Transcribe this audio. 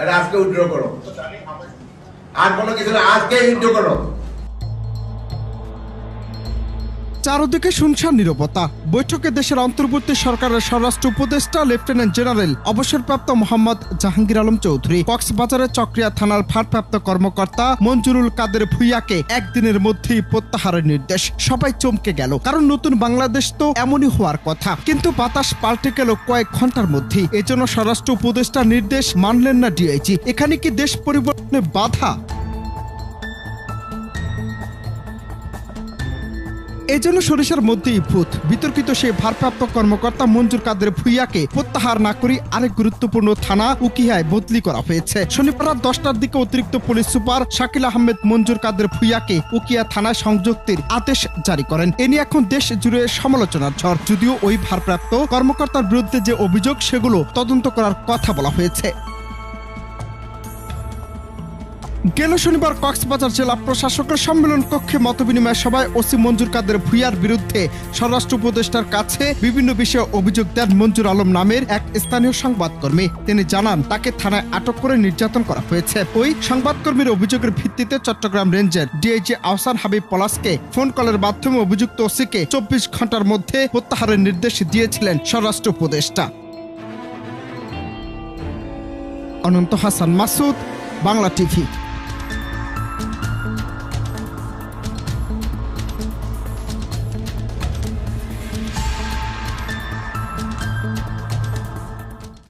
আরে আজকে উইথড্র করো, আর কোনো কিছু না, আজকে উইথড্র করো। চারদিকে শুনশান নীরবতা। বৈঠকে দেশের অন্তর্বর্তী সরকারের স্বরাষ্ট্র উপদেষ্টা লেফটেন্যান্ট জেনারেল অবসরপ্রাপ্ত মোহাম্মদ জাহাঙ্গীর আলম চৌধুরী, কক্সবাজারের চকরিয়া থানার ভারপ্রাপ্ত কর্মকর্তা মঞ্জুরুল কাদের ভূঁইয়াকে একদিনের মধ্যেই প্রত্যাহারের নির্দেশ। সবাই চমকে গেল, কারণ নতুন বাংলাদেশ তো এমনই হওয়ার কথা, কিন্তু বাতাস পাল্টে গেল কয়েক ঘন্টার মধ্যেই। এজন্য স্বরাষ্ট্র উপদেষ্টার নির্দেশ মানলেন না ডিআইজি। এখানে কি দেশ পরিবর্তনে বাধা? এজন্য সরিষার মধ্যেই ভূত। বিতর্কিত সেই ভারপ্রাপ্ত কর্মকর্তা মঞ্জুর কাদের ভূঁইয়াকে প্রত্যাহার না করে আরেক গুরুত্বপূর্ণ থানা উকিয়ায় বদলি করা হয়েছে। শনিবার রাত 10টার দিকে অতিরিক্ত পুলিশ সুপার শাকিল আহমেদ মঞ্জুর কাদের ভূঁইয়াকে উকিয়া থানায় সংযুক্তির আদেশ জারি করেন। এ নিয়ে এখন দেশ জুড়ে সমালোচনার ঝড়। যদিও ওই ভারপ্রাপ্ত কর্মকর্তার বিরুদ্ধে যে অভিযোগ, সেগুলো তদন্ত করার কথা বলা হয়েছে। গেল শনিবার কক্সবাজার জেলা প্রশাসকের সম্মেলন কক্ষে মতবিনিময় সভায় ওসি মঞ্জুর কাদের ভূঁইয়ার বিরুদ্ধে স্বরাষ্ট্র উপদেষ্টার কাছে বিভিন্ন বিষয়ে অভিযোগ দেন মঞ্জুর আলম নামের এক স্থানীয় সংবাদকর্মী। তিনি জানান, তাকে থানায় আটক করে নির্যাতন করা হয়েছে। ওই সংবাদকর্মীর অভিযোগের ভিত্তিতে চট্টগ্রাম রেঞ্জের ডিআইজি আহসান হাবিব পলাশকে ফোন কলের মাধ্যমে অভিযুক্ত ওসিকে 24 ঘন্টার মধ্যে প্রত্যাহারের নির্দেশ দিয়েছিলেন স্বরাষ্ট্র উপদেষ্টা। অনন্ত হাসান মাসুদ, বাংলা টিভি।